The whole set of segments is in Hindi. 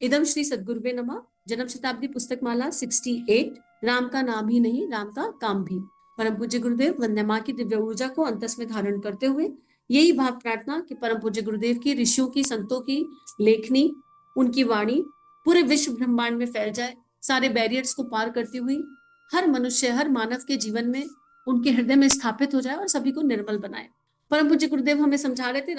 इदम श्री सद्गुरुवे नमः। जन्म शताब्दी पुस्तक माला 68। राम का नाम ही नहीं, राम का काम भी। परम पूज्य गुरुदेव वंदे माँ की दिव्य ऊर्जा को अंतस में धारण करते हुए यही भाव प्रार्थना कि परम पूज्य गुरुदेव की, ऋषियों की, संतों की लेखनी, उनकी वाणी पूरे विश्व ब्रह्मांड में फैल जाए, सारे बैरियर्स को पार करती हुई हर मनुष्य, हर मानव के जीवन में, उनके हृदय में स्थापित हो जाए और सभी को निर्मल बनाए। परम पूज्य गुरुदेव हमें समझा रहे थे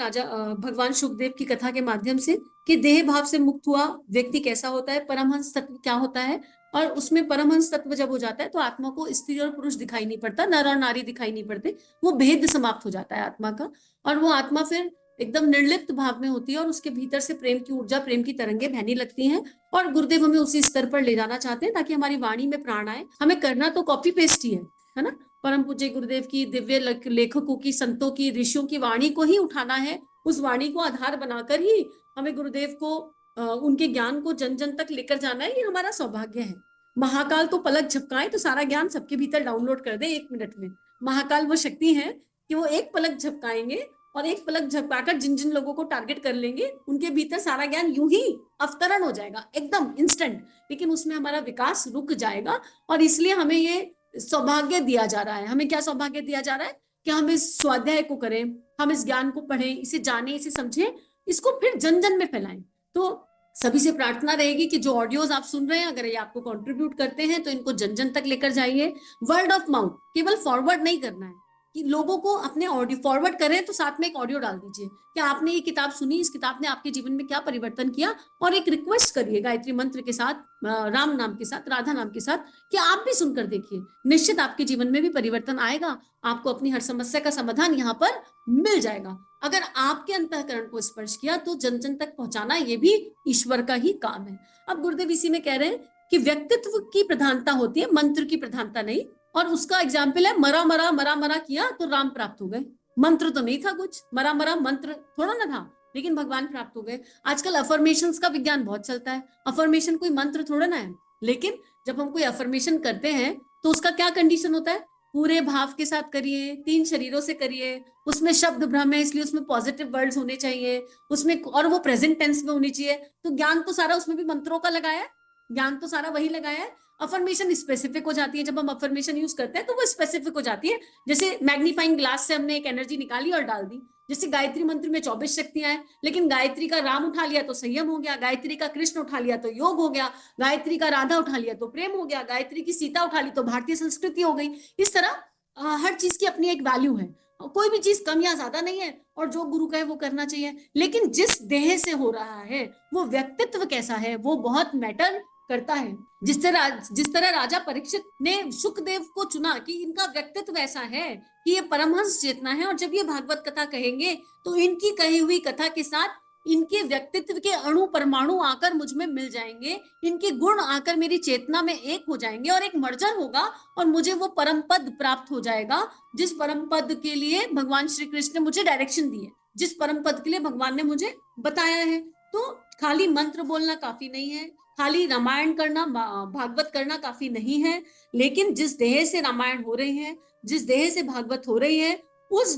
भगवान शुकदेव की कथा के माध्यम से कि देह भाव से मुक्त हुआ व्यक्ति कैसा होता है, परमहंस तत्व क्या होता है, और उसमें परमहंस तत्व जब हो जाता है तो आत्मा को स्त्री और पुरुष दिखाई नहीं पड़ता, नर और नारी दिखाई नहीं पड़ते, वो भेद समाप्त हो जाता है आत्मा का। और वो आत्मा फिर एकदम निर्लिप्त भाव में होती है और उसके भीतर से प्रेम की ऊर्जा, प्रेम की तरंगे बहने लगती हैं। और गुरुदेव हमें उसी स्तर पर ले जाना चाहते हैं ताकि हमारी वाणी में प्राण आए। हमें करना तो कॉपी पेस्ट ही है ना। परम पूज्य गुरुदेव की दिव्य लेखकों की, संतों की, ऋषियों की वाणी को ही उठाना है। उस वाणी को आधार बनाकर ही हमें गुरुदेव को, उनके ज्ञान को जन जन तक लेकर जाना है। ये हमारा सौभाग्य है। महाकाल तो पलक झपकाए तो सारा ज्ञान सबके भीतर डाउनलोड कर दे 1 मिनट में। महाकाल वो शक्ति है कि वो एक पलक झपकाएंगे और एक पलक झपकाकर जिन जिन लोगों को टारगेट कर लेंगे उनके भीतर सारा ज्ञान यूं ही अवतरण हो जाएगा, एकदम इंस्टेंट। लेकिन उसमें हमारा विकास रुक जाएगा। और इसलिए हमें ये सौभाग्य दिया जा रहा है। हमें क्या सौभाग्य दिया जा रहा है कि हम इस स्वाध्याय को करें, हम इस ज्ञान को पढ़ें, इसे जानें, इसे समझें, इसको फिर जन जन में फैलाएं। तो सभी से प्रार्थना रहेगी कि जो ऑडियोज आप सुन रहे हैं, अगर ये आपको कंट्रीब्यूट करते हैं तो इनको जन जन तक लेकर जाइए। वर्ड ऑफ माउथ, केवल फॉरवर्ड नहीं करना है कि लोगों को अपने ऑडियो फॉरवर्ड करें तो साथ में एक ऑडियो डाल दीजिए कि आपने ये किताब सुनी, इस किताब ने आपके जीवन में क्या परिवर्तन किया। और एक रिक्वेस्ट करिए गायत्री मंत्र के साथ, राम नाम के साथ, राधा नाम के साथ, कि आप भी सुनकर देखिए, निश्चित आपके जीवन में भी परिवर्तन आएगा। आपको अपनी हर समस्या का समाधान यहाँ पर मिल जाएगा। अगर आपके अंतःकरण को स्पर्श किया तो जन जन तक पहुंचाना ये भी ईश्वर का ही काम है। अब गुरुदेव इसी में कह रहे हैं कि व्यक्तित्व की प्रधानता होती है, मंत्र की प्रधानता नहीं। और उसका एग्जाम्पल है, मरा मरा मरा मरा किया तो राम प्राप्त हो गए। मंत्र तो नहीं था कुछ, मरा मरा मंत्र थोड़ा ना था, लेकिन भगवान प्राप्त हो गए। आजकल अफर्मेशंस का विज्ञान बहुत चलता है। अफर्मेशन कोई मंत्र थोड़ा ना है, लेकिन जब हम कोई अफर्मेशन करते हैं तो उसका क्या कंडीशन होता है, पूरे भाव के साथ करिए, 3 शरीरों से करिए, उसमें शब्द भ्रम है इसलिए उसमें पॉजिटिव वर्ड्स होने चाहिए उसमें, और वो प्रेजेंट टेंस में होनी चाहिए। तो ज्ञान तो सारा उसमें भी मंत्रों का लगाया है, ज्ञान तो सारा वही लगाया है। अफर्मेशन स्पेसिफिक हो जाती है, जब हम अफर्मेशन यूज करते हैं तो वो स्पेसिफिक हो जाती है। जैसे मैग्नीफाइंग ग्लास से हमने एक एनर्जी निकाली और डाल दी। जैसे गायत्री मंत्र में 24 शक्तियां हैं, लेकिन गायत्री का राम उठा लिया तो संयम हो गया, गायत्री का कृष्ण उठा लिया तो योग हो गया, गायत्री का राधा उठा लिया तो प्रेम हो गया, गायत्री की सीता उठा ली तो भारतीय संस्कृति हो गई। इस तरह हर चीज की अपनी एक वैल्यू है, कोई भी चीज कम या ज्यादा नहीं है, और जो गुरु कहे वो करना चाहिए। लेकिन जिस देह से हो रहा है वो व्यक्तित्व कैसा है वो बहुत मैटर करता है। जिस तरह राजा परीक्षित ने सुखदेव को चुना कि इनका व्यक्तित्व ऐसा है कि ये परमहंस चेतना है, और जब ये भागवत कथा कहेंगे तो इनकी कही हुई कथा के साथ इनके व्यक्तित्व के अणु परमाणु आकर मुझ में मिल जाएंगे, इनके गुण आकर मेरी चेतना में एक हो जाएंगे और एक मर्जर होगा और मुझे वो परम पद प्राप्त हो जाएगा, जिस परम पद के लिए भगवान श्री कृष्ण ने मुझे डायरेक्शन दी है, जिस परम पद के लिए भगवान ने मुझे बताया है। तो खाली मंत्र बोलना काफी नहीं है, खाली रामायण करना, भागवत करना काफी नहीं है, लेकिन जिस देह से रामायण हो रही है, जिस देह से भागवत हो रही है, उस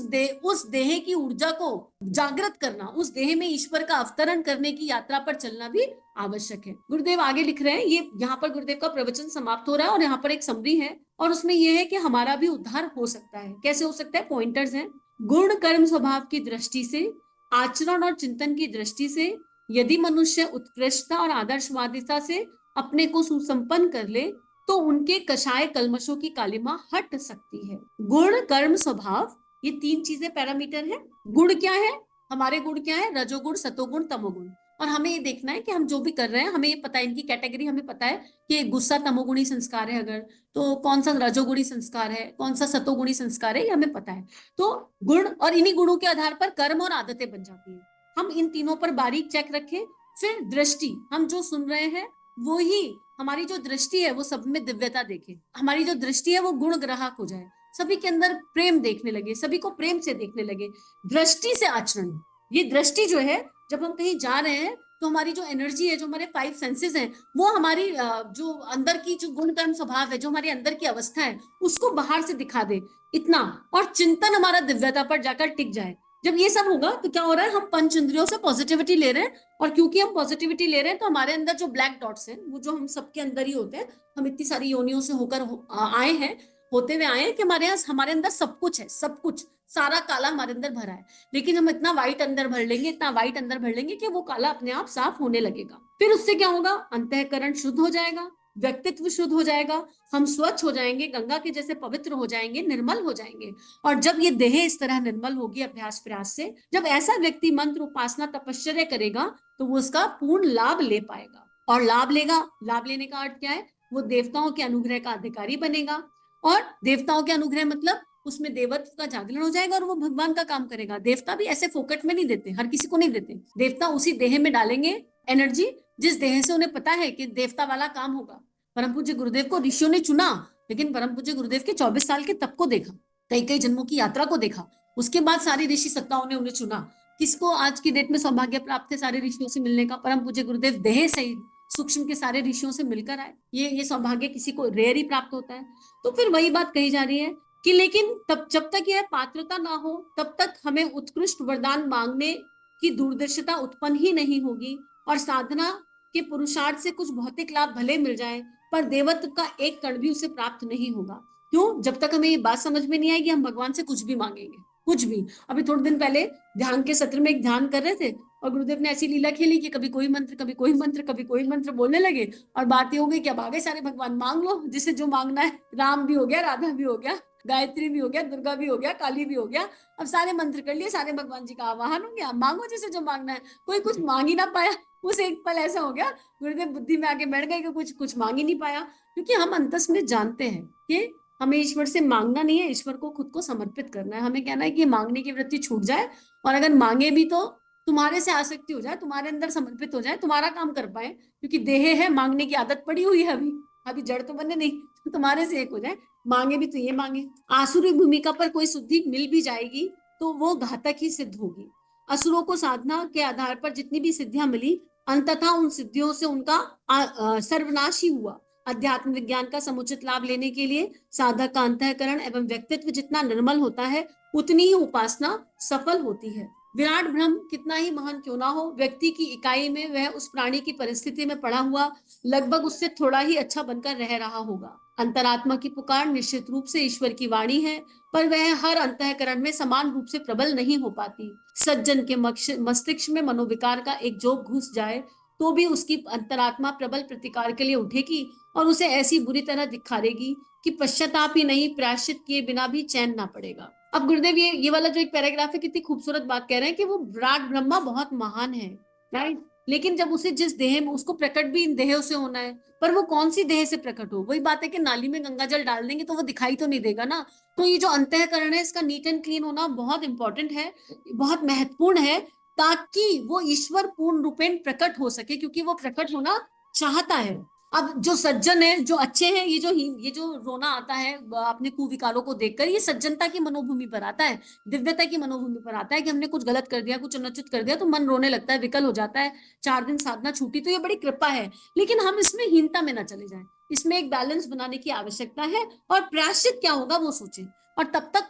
देह की ऊर्जा को जागृत करना, उस देह में ईश्वर का अवतरण करने की यात्रा पर चलना भी आवश्यक है। गुरुदेव आगे लिख रहे हैं, ये यहाँ पर गुरुदेव का प्रवचन समाप्त हो रहा है और यहाँ पर एक समरी है, और उसमें यह है कि हमारा भी उद्धार हो सकता है। कैसे हो सकता है, पॉइंटर्स हैं। गुण कर्म स्वभाव की दृष्टि से, आचरण और चिंतन की दृष्टि से यदि मनुष्य उत्कृष्टता और आदर्शवादिता से अपने को सुसंपन्न कर ले तो उनके कषाय कलमशों की कालिमा हट सकती है। गुण कर्म स्वभाव, ये 3 चीजें पैरामीटर है। गुण क्या है, हमारे गुण क्या है, रजोगुण, सतोगुण, तमोगुण। और हमें ये देखना है कि हम जो भी कर रहे हैं हमें ये पता है, इनकी कैटेगरी हमें पता है कि गुस्सा तमोगुणी संस्कार है अगर, तो कौन सा रजोगुणी संस्कार है, कौन सा सतोगुणी संस्कार है, ये हमें पता है। तो गुण, और इन्हीं गुणों के आधार पर कर्म और आदतें बन जाती है। हम इन तीनों पर बारीक चेक रखें। फिर दृष्टि, हम जो सुन रहे हैं वो ही, हमारी जो दृष्टि है वो सब में दिव्यता देखे, हमारी जो दृष्टि है वो गुण ग्राहक हो जाए, सभी के अंदर प्रेम देखने लगे, सभी को प्रेम से देखने लगे। दृष्टि से आचरण, ये दृष्टि जो है, जब हम कहीं जा रहे हैं तो हमारी जो एनर्जी है, जो हमारे 5 सेंसेस हैं, वो हमारी जो अंदर की जो गुण कर्म स्वभाव है, जो हमारी अंदर की अवस्था है, उसको बाहर से दिखा दे इतना, और चिंतन हमारा दिव्यता पर जाकर टिक जाए। जब ये सब होगा तो क्या हो रहा है, हम पंच इंद्रियों से पॉजिटिविटी ले रहे हैं, और क्योंकि हम पॉजिटिविटी ले रहे हैं तो हमारे अंदर जो ब्लैक डॉट्स हैं, वो जो हम सबके अंदर ही होते हैं, हम इतनी सारी योनियों से होकर आए हैं, होते हुए आए हैं कि हमारे यहाँ हमारे अंदर सब कुछ है, सब कुछ, सारा काला हमारे अंदर भरा है, लेकिन हम इतना व्हाइट अंदर भर लेंगे, इतना व्हाइट अंदर भर लेंगे कि वो काला अपने आप साफ होने लगेगा। फिर उससे क्या होगा, अंतःकरण शुद्ध हो जाएगा, व्यक्तित्व शुद्ध हो जाएगा, हम स्वच्छ हो जाएंगे, गंगा के जैसे पवित्र हो जाएंगे, निर्मल हो जाएंगे। और जब ये देह इस तरह निर्मल होगी अभ्यास प्रयास से, जब ऐसा व्यक्ति मंत्र उपासना तपश्चर्या करेगा, तो वो उसका पूर्ण लाभ ले पाएगा। और लाभ लेगा, लाभ लेने का अर्थ क्या है, वो देवताओं के अनुग्रह का अधिकारी बनेगा। और देवताओं के अनुग्रह मतलब उसमें देवत्व का जागरण हो जाएगा, और वो भगवान का काम करेगा। देवता भी ऐसे फोकट में नहीं देते, हर किसी को नहीं देते। देवता उसी देह में डालेंगे एनर्जी जिस देह से उन्हें पता है कि देवता वाला काम होगा। परम पूज्य गुरुदेव को ऋषियों ने चुना, लेकिन परम पूज्य गुरुदेव के 24 साल के तप को देखा, कई कई जन्मों की यात्रा को देखा, उसके बाद सारी ऋषि सत्ताओं ने उन्हें चुना। किसको आज की डेट में सौभाग्य प्राप्त है सारे ऋषियों से मिलने का, परम पूज्य गुरुदेव देह सहित सूक्ष्म के सारे ऋषियों से मिलकर आए। ये सौभाग्य किसी को रेयर ही प्राप्त होता है। तो फिर वही बात कही जा रही है कि लेकिन तब जब तक यह पात्रता ना हो, तब तक हमें उत्कृष्ट वरदान मांगने की दूरदर्शिता उत्पन्न ही नहीं होगी। और साधना के पुरुषार्थ से कुछ भौतिक लाभ भले मिल जाए, पर देवत्व का एक कण भी उसे प्राप्त नहीं होगा। क्यों? जब तक हमें ये बात समझ में नहीं आएगी, हम भगवान से कुछ भी मांगेंगे, कुछ भी। अभी थोड़े दिन पहले ध्यान के सत्र में एक ध्यान कर रहे थे, और गुरुदेव ने ऐसी लीला खेली कि कभी कोई मंत्र, कभी कोई मंत्र, कभी कोई मंत्र बोलने लगे, और बात ये हो गई कि अब आगे सारे भगवान मांग लो, जिसे जो मांगना है। राम भी हो गया, राधा भी हो गया, गायत्री भी हो गया, दुर्गा भी हो गया, काली भी हो गया। अब सारे मंत्र कर लिए, सारे भगवान जी का आवाहन हो गया, मांगो जिसे जो मांगना है। कोई कुछ मांग ही ना पाया। उस एक पल ऐसा हो गया, गुरुदेव बुद्धि में आके बैठ गए कि कुछ कुछ मांग ही नहीं पाया। क्योंकि हम अंतस में जानते हैं कि हमें ईश्वर से मांगना नहीं है, ईश्वर को खुद को समर्पित करना है। हमें कहना है कि मांगने की वृत्ति छूट जाए, और अगर मांगे भी तो तुम्हारे से आसक्ति हो जाए, तुम्हारे अंदर समर्पित हो जाए, तुम्हारा काम कर पाए। क्योंकि देह है, मांगने की आदत पड़ी हुई है, अभी अभी जड़ तो बने नहीं, तो तुम्हारे से एक हो जाए। मांगे भी तो ये मांगे। आसुरी भूमिका पर कोई शुद्धि मिल भी जाएगी तो वो घातक ही सिद्ध होगी। असुरों को साधना के आधार पर जितनी भी सिद्धियां मिली, अंततः उन सिद्धियों से उनका सर्वनाश ही हुआ। अध्यात्म विज्ञान का समुचित लाभ लेने के लिए साधक का अंतःकरण एवं व्यक्तित्व जितना निर्मल होता है, उतनी ही उपासना सफल होती है। विराट ब्रह्म कितना ही महान क्यों ना हो, व्यक्ति की इकाई में वह उस प्राणी की परिस्थिति में पड़ा हुआ लगभग उससे थोड़ा ही अच्छा बनकर रह रहा होगा। अंतरात्मा की पुकार निश्चित रूप से ईश्वर की वाणी है, पर वह हर अंतःकरण में समान रूप से प्रबल नहीं हो पाती। सज्जन के मस्तिष्क में मनोविकार का एक जोग घुस जाए, तो भी उसकी अंतरात्मा प्रबल प्रतिकार के लिए उठेगी, और उसे ऐसी बुरी तरह दिखारेगी कि पश्चाताप ही नहीं, प्रायश्चित किए बिना भी चैन ना पड़ेगा। अब गुरुदेव ये वाला जो एक पैराग्राफ है, कितनी खूबसूरत बात कह रहे हैं कि वो विराट ब्रह्मा बहुत महान है, राइट। लेकिन जब उसे जिस देह में, उसको प्रकट भी इन देहों से होना है, पर वो कौन सी देह से प्रकट हो? वही बात है कि नाली में गंगा जल डाल देंगे तो वो दिखाई तो नहीं देगा ना। तो ये जो अंतःकरण है, इसका नीट एंड क्लीन होना बहुत इंपॉर्टेंट है, बहुत महत्वपूर्ण है, ताकि वो ईश्वर पूर्ण रूपेण प्रकट हो सके, क्योंकि वो प्रकट होना चाहता है। अब जो सज्जन है, जो अच्छे हैं, ये जो रोना आता है अपने कुविकारों को देखकर, ये सज्जनता की मनोभूमि पर आता है, दिव्यता की मनोभूमि पर आता है कि हमने कुछ गलत कर दिया, कुछ अनुचित कर दिया, तो मन रोने लगता है, विकल हो जाता है। 4 दिन साधना छूटी तो ये बड़ी कृपा है, लेकिन हम इसमें हीनता में ना चले जाएं। इसमें एक बैलेंस बनाने की आवश्यकता है, और प्रायश्चित क्या होगा वो सोचें, और तब तक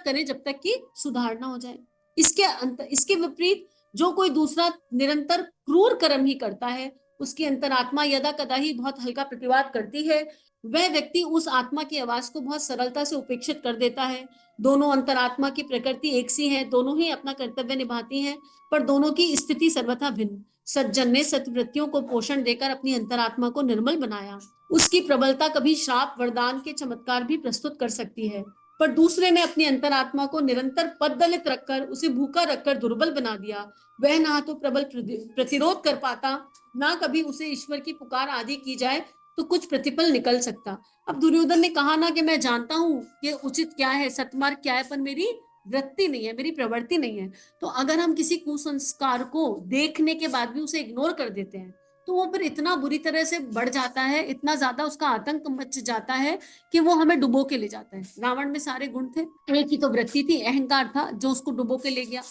करें जब तक कि सुधार ना हो जाए। इसके विपरीत जो कोई दूसरा निरंतर क्रूर कर्म ही करता है, उसकी अंतरात्मा यदा कदा ही बहुत हल्का प्रतिवाद करती है। वह व्यक्ति उस आत्मा की आवाज को बहुत सरलता से उपेक्षित कर देता है। दोनों अंतरात्मा की प्रकृति एक सी है, दोनों ही अपना कर्तव्य निभाती हैं, पर दोनों की स्थिति सर्वथा भिन्न। सज्जन ने सत्वृत्तियों को पोषण देकर अपनी अंतरात्मा को निर्मल बनाया। उसकी प्रबलता कभी श्राप वरदान के चमत्कार भी प्रस्तुत कर सकती है, पर दूसरे ने अपनी अंतरात्मा को निरंतर पददलित रखकर, उसे भूखा रखकर दुर्बल बना दिया। वह ना तो प्रबल प्रतिरोध कर पाता, ना कभी उसे ईश्वर की पुकार आदि की जाए तो कुछ प्रतिफल निकल सकता। अब दुर्योधन ने कहा ना कि मैं जानता हूं कि उचित क्या है, सत्मार्ग क्या है, पर मेरी वृत्ति नहीं है, मेरी प्रवृत्ति नहीं है। तो अगर हम किसी कुसंस्कार को देखने के बाद भी उसे इग्नोर कर देते हैं, तो वो फिर इतना बुरी तरह से बढ़ जाता है, इतना ज्यादा उसका आतंक मच जाता है कि वो हमें डुबो के ले जाता है। रावण में सारे गुण थे, एक ही तो वृत्ति थी, अहंकार था, जो उसको डुबो के ले गया।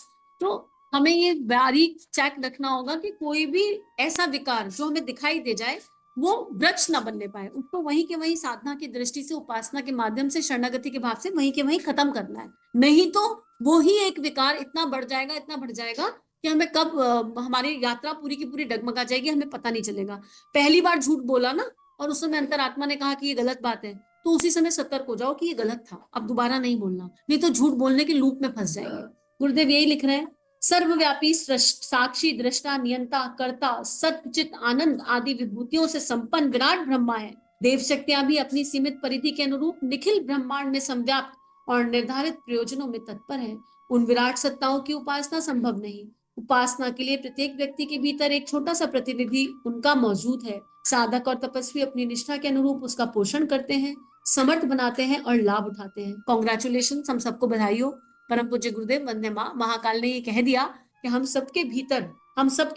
तो हमें ये बारीक चेक रखना होगा कि कोई भी ऐसा विकार जो हमें दिखाई दे जाए, वो वृक्ष ना बनने पाए, उसको वहीं के वहीं साधना की दृष्टि से, उपासना के माध्यम से, शरणागति के भाव से वहीं के वहीं खत्म करना है। नहीं तो वो ही एक विकार इतना बढ़ जाएगा, इतना बढ़ जाएगा कि हमें कब हमारी यात्रा पूरी की पूरी डगमगा जाएगी, हमें पता नहीं चलेगा। पहली बार झूठ बोला ना, और उस समय अंतरात्मा ने कहा कि ये गलत बात है, तो उसी समय सतर्क हो जाओ कि ये गलत था, अब दोबारा नहीं बोलना, नहीं तो झूठ बोलने के लूप में फंस जाएंगे। गुरुदेव यही लिख रहे हैं, सर्वव्यापी साक्षी दृष्टा नियंता कर्ता सचित आनंद आदि विभूतियों से संपन्न विराट ब्रह्मा है। देव शक्तियां भी अपनी सीमित परिधि के अनुरूप निखिल ब्रह्मांड में संव्याप्त और निर्धारित प्रयोजनों में तत्पर है। उन विराट सत्ताओं की उपासना संभव नहीं। उपासना के लिए प्रत्येक व्यक्ति के भीतर एक छोटा सा प्रतिनिधि उनका मौजूद है। साधक और तपस्वी अपनी निष्ठा के अनुरूप उसका पोषण करते हैं, समर्थ बनाते हैं और लाभ उठाते हैं। कॉन्ग्रेचुलेशन, हम सबको बधाई हो। परम पूज्य गुरुदेव वंदे मां महाकाल ने ये कह दिया कि हम सबके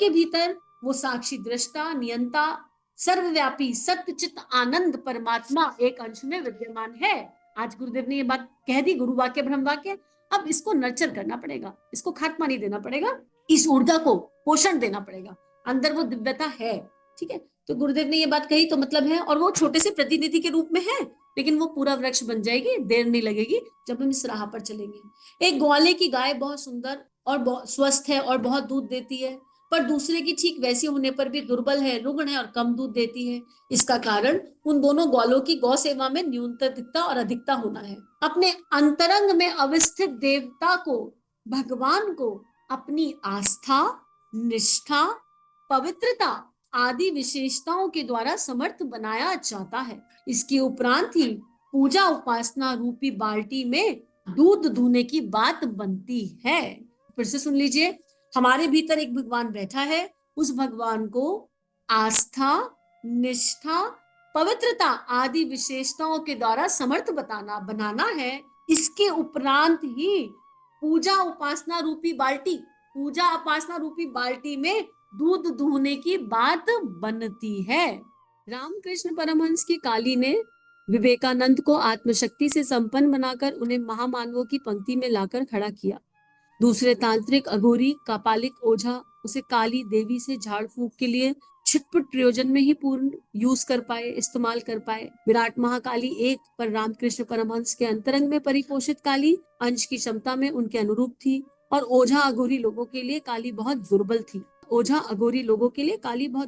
भीतर वो साक्षी दृष्टा नियंता सर्वव्यापी सत्यचित आनंद परमात्मा एक अंश में विद्यमान है। आज गुरुदेव ने ये बात कह दी, गुरु वाक्य ब्रह्म वाक्य। अब इसको नर्चर करना पड़ेगा, इसको खात्मा नहीं देना पड़ेगा, इस ऊर्जा को पोषण देना पड़ेगा। अंदर वो दिव्यता है, ठीक है। तो गुरुदेव ने ये बात कही तो मतलब है, और वो छोटे से प्रतिनिधि के रूप में है, लेकिन वो पूरा वृक्ष बन जाएगी, देर नहीं लगेगी जब हम इस राह पर चलेंगे। एक ग्वाले की गाय बहुत सुंदर और बहुत स्वस्थ है और बहुत दूध देती है, पर दूसरे की ठीक वैसी होने पर भी दुर्बल है, रुग्ण है और कम दूध देती है। इसका कारण उन दोनों ग्वालों की गौ सेवा में न्यूनतमता और अधिकता होना है। अपने अंतरंग में अवस्थित देवता को, भगवान को अपनी आस्था, निष्ठा, पवित्रता आदि विशेषताओं के द्वारा समर्थ बनाया जाता है। इसके उपरांत ही पूजा उपासना रूपी बाल्टी में दूध दूहने की बात बनती है। फिर से सुन लीजिए, हमारे भीतर एक भगवान बैठा है, उस भगवान को आस्था, निष्ठा, पवित्रता आदि विशेषताओं के द्वारा समर्थ बनाना है। इसके उपरांत ही पूजा उपासना रूपी बाल्टी में दूध दूहने की बात बनती है। रामकृष्ण परमहंस की काली ने विवेकानंद को आत्मशक्ति से संपन्न बनाकर उन्हें महामानवों की पंक्ति में लाकर खड़ा किया। दूसरे तांत्रिक अघोरी कापालिक ओझा उसे काली देवी से झाड़ फूक के लिए छिटपुट प्रयोजन में ही पूर्ण इस्तेमाल कर पाए। विराट महाकाली एक, पर रामकृष्ण परमहंस के अंतरंग में परिपोषित काली अंश की क्षमता में उनके अनुरूप थी, और ओझा अघोरी लोगों के लिए काली बहुत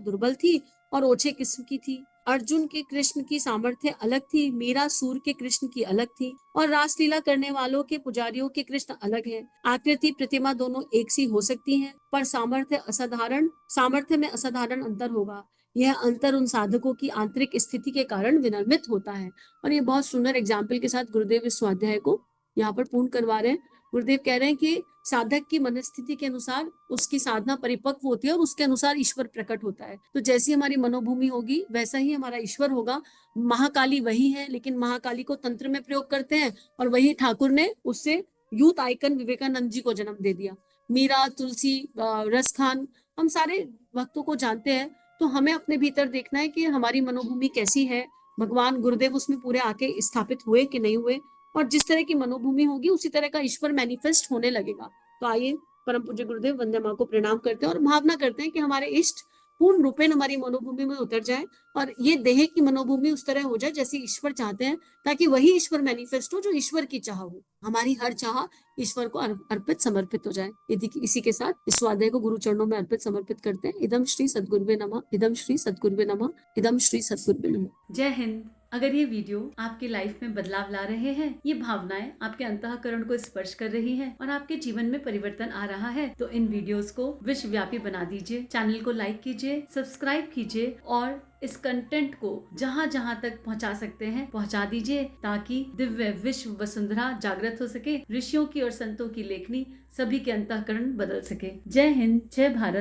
दुर्बल थी और ओछे किस्म की थी। अर्जुन के कृष्ण की सामर्थ्य अलग थी, मीरा सूर के कृष्ण की अलग थी, और रासलीला करने वालों के पुजारियों के कृष्ण अलग है। आकृति प्रतिमा दोनों एक सी हो सकती हैं, पर सामर्थ्य में असाधारण अंतर होगा। यह अंतर उन साधकों की आंतरिक स्थिति के कारण विनिर्मित होता है। और ये बहुत सुंदर एग्जाम्पल के साथ गुरुदेव इस स्वाध्याय को यहाँ पर पूर्ण करवा रहे हैं। गुरुदेव कह रहे हैं कि साधक की मनस्थिति के अनुसार उसकी साधना परिपक्व होती है और उसके अनुसार ईश्वर प्रकट होता है। तो जैसी हमारी मनोभूमि होगी वैसा ही हमारा ईश्वर होगा। महाकाली वही है, लेकिन महाकाली को तंत्र में प्रयोग करते हैं, और वही ठाकुर ने उससे यूथ आइकन विवेकानंद जी को जन्म दे दिया। मीरा, तुलसी, रस खान, हम सारे भक्तों को जानते हैं। तो हमें अपने भीतर देखना है कि हमारी मनोभूमि कैसी है, भगवान गुरुदेव उसमें पूरे आके स्थापित हुए कि नहीं हुए, और जिस तरह की मनोभूमि होगी उसी तरह का ईश्वर मैनिफेस्ट होने लगेगा। तो आइए परम पूज्य गुरुदेव वंदे मां को प्रणाम करते हैं और भावना करते हैं कि हमारे इष्ट पूर्ण रूपेण हमारी मनोभूमि में उतर जाए, और ये देह की मनोभूमि उस तरह हो जाए जैसे ईश्वर चाहते हैं, ताकि वही ईश्वर मैनिफेस्ट हो जो ईश्वर की चाह हो। हमारी हर चाह ईश्वर को अर्पित समर्पित हो जाए। यदि इसी के साथ इस स्वाध्याय को गुरु चरणों में अर्पित समर्पित करते हैं। इदम श्री सद्गुरुवे नमः, इदम श्री सद्गुरुवे नमः, इदम श्री सद्गुरुवे नमः। जय हिंद। अगर ये वीडियो आपके लाइफ में बदलाव ला रहे हैं, ये भावनाएं आपके अंतःकरण को स्पर्श कर रही हैं और आपके जीवन में परिवर्तन आ रहा है, तो इन वीडियोस को विश्वव्यापी बना दीजिए। चैनल को लाइक कीजिए, सब्सक्राइब कीजिए और इस कंटेंट को जहाँ जहाँ तक पहुँचा सकते हैं पहुँचा दीजिए, ताकि दिव्य विश्व वसुंधरा जागृत हो सके, ऋषियों की और संतों की लेखनी सभी के अंतःकरण बदल सके। जय हिंद, जय भारत।